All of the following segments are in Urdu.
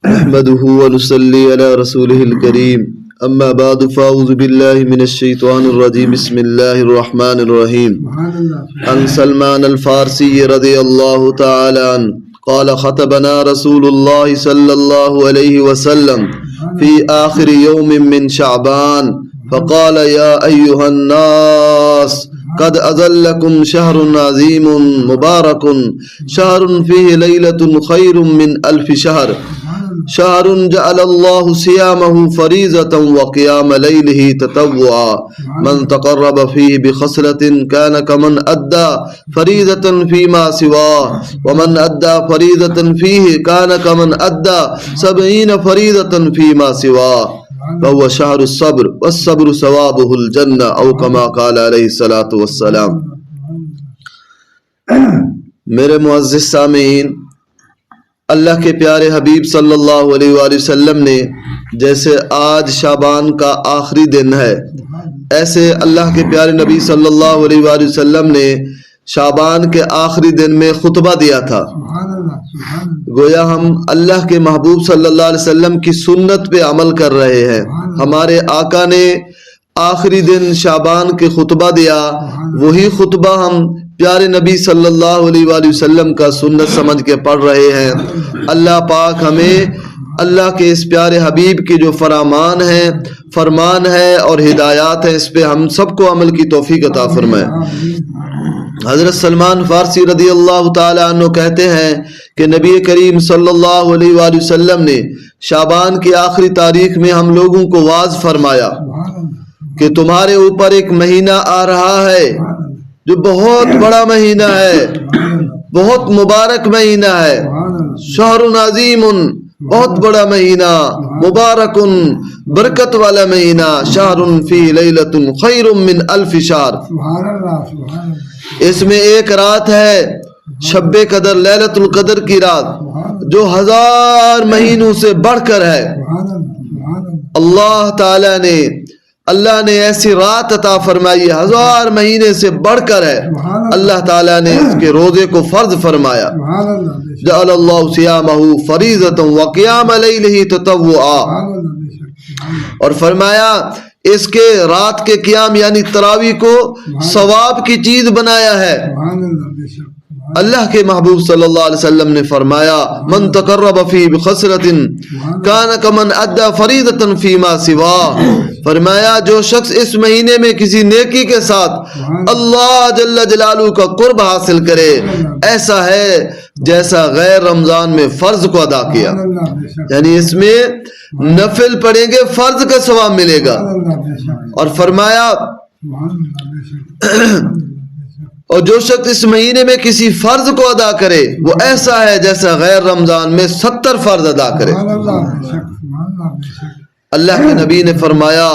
نحمده ونصلي على رسوله الكريم اما بعد فاعوذ بالله من الشيطان الرجيم بسم الله الرحمن الرحيم عن سلمان الفارسي رضي الله تعالى عنه قال خطبنا رسول الله صلى الله عليه وسلم في آخر يوم من شعبان فقال يا أيها الناس قد أظلكم شهر عظيم مبارك شهر فيه ليلة خير من 1000 شهر شهر جعل الله صيامه فريضة وقيام ليله تطوعا من تقرب فيه بخصلة كان كمن أدى فريضة فيما سواه ومن أدى فريضة فيه كان كمن أدى 70 فريضة فيما سواه فهو شهر الصبر والصبر ثوابه الجنة أو كما قال عليه الصلاة والسلام۔ میرے معزز سامعین، اللہ کے پیارے حبیب صلی اللہ علیہ وآلہ وسلم نے جیسے آج شعبان کا آخری دن ہے، ایسے اللہ کے پیارے نبی صلی اللہ علیہ وآلہ وسلم نے شعبان کے آخری دن میں خطبہ دیا تھا۔ گویا ہم اللہ کے محبوب صلی اللہ علیہ وسلم کی سنت پہ عمل کر رہے ہیں۔ ہمارے آقا نے آخری دن شعبان کے خطبہ دیا، وہی خطبہ ہم پیارے نبی صلی اللہ علیہ وآلہ وسلم کا سنت سمجھ کے پڑھ رہے ہیں۔ اللہ پاک ہمیں اللہ کے اس پیارے حبیب کی جو فرمان ہے اور ہدایات ہیں، اس پہ ہم سب کو عمل کی توفیق عطا فرمائے۔ حضرت سلمان فارسی رضی اللہ تعالی عنہ کہتے ہیں کہ نبی کریم صلی اللہ علیہ وآلہ وسلم نے شعبان کی آخری تاریخ میں ہم لوگوں کو واعظ فرمایا کہ تمہارے اوپر ایک مہینہ آ رہا ہے جو بہت بڑا مہینہ ہے، بہت مبارک مہینہ ہے، شہر عظیم، بہت بڑا مہینہ، مبارک، برکت والا مہینہ، شہر فی لیلۃ خیر من 1000 شہر۔ اس میں ایک رات ہے شب قدر، لیلۃ القدر کی رات، جو 1000 مہینوں سے بڑھ کر ہے۔ اللہ نے ایسی رات عطا فرمائی، 1000 مہینے سے بڑھ کر ہے۔ اللہ تعالیٰ نے اس کے روزے کو فرض فرمایا، جعل اللہ صیامہ فریضۃ وقیام لیلہ تطوعا، اور فرمایا اس کے رات کے قیام یعنی تراویح کو ثواب کی چیز بنایا ہے۔ اللہ کے محبوب صلی اللہ علیہ وسلم نے فرمایا من تقرب فی بخصلۃ کان کمن ادى فریضۃ فیما سواہ، فرمایا جو شخص اس مہینے میں کسی نیکی کے ساتھ اللہ جل جلالہ کا قرب حاصل کرے، ایسا ہے جیسا غیر رمضان میں فرض کو ادا کیا، یعنی اس میں نفل پڑھیں گے فرض کا ثواب ملے گا۔ اور فرمایا اور جو شخص اس مہینے میں کسی فرض کو ادا کرے وہ ایسا ہے جیسا غیر رمضان میں 70 فرض ادا کرے۔ اللہ کے نبی نے فرمایا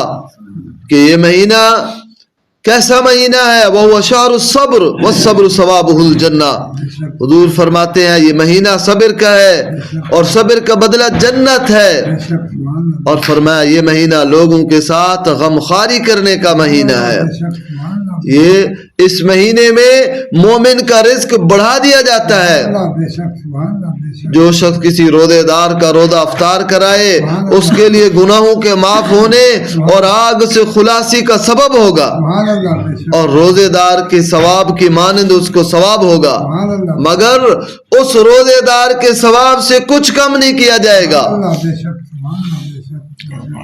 کہ یہ مہینہ کیسا مہینہ ہے، وہ شہر الصبر والصبر ثوابہ الجنہ۔ حضور فرماتے ہیں یہ مہینہ صبر کا ہے اور صبر کا بدلہ جنت ہے، اور فرمایا یہ مہینہ لوگوں کے ساتھ غمخواری کرنے کا مہینہ ہے۔ یہ اس مہینے میں مومن کا رزق بڑھا دیا جاتا ہے۔ جو شخص کسی روزے دار کا روزہ افطار کرائے اس کے لیے گناہوں کے معاف ہونے اور آگ سے خلاصی کا سبب ہوگا، اور روزے دار کے ثواب کی مانند اس کو ثواب ہوگا، مگر اس روزے دار کے ثواب سے کچھ کم نہیں کیا جائے گا۔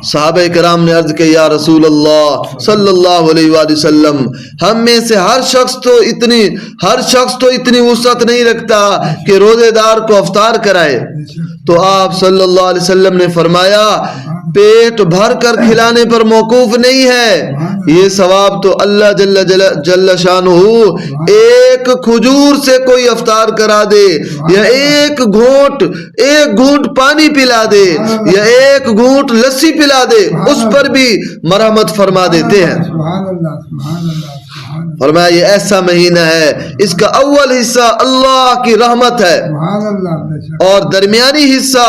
صحابہ کرام نے عرض کہ یا رسول اللہ صلی اللہ علیہ وآلہ وسلم، ہم میں سے ہر شخص تو اتنی وسعت نہیں رکھتا کہ روزے دار کو افطار کرائے۔ تو آپ صلی اللہ علیہ وسلم نے فرمایا پیٹ بھر کر کھلانے پر موقوف نہیں ہے، یہ ثواب تو اللہ جل شانہ ایک کھجور سے کوئی افطار کرا دے، یا ایک گھونٹ پانی پلا دے، یا ایک گھونٹ لسی پلا دے، اس پر بھی مرحمت فرما دیتے ہیں۔ فرمایا یہ ایسا مہینہ ہے اس کا اول حصہ اللہ کی رحمت ہے سبحان اللہ، بے شک اور درمیانی حصہ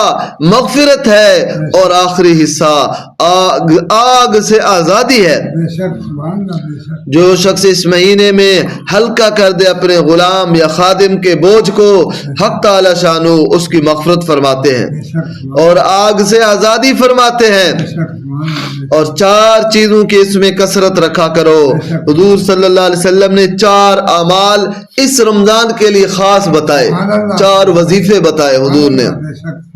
مغفرت ہے اور آخری حصہ آگ سے آزادی ہے۔ بے شک، سبحان اللہ، بے شک جو شخص اس مہینے میں ہلکا کر دے اپنے غلام یا خادم کے بوجھ کو، حق تعالی شانو اس کی مغفرت فرماتے ہیں بے شک، اور آگ سے آزادی فرماتے ہیں۔ بے شک، سبحان اللہ، اور 4 چیزوں کی اس میں کثرت رکھا کرو۔ حضور صلی اللہ علیہ وسلم نے 4 اعمال اس رمضان کے لیے خاص بتائے، 4 وظیفے بتائے حضور نے۔ بے شک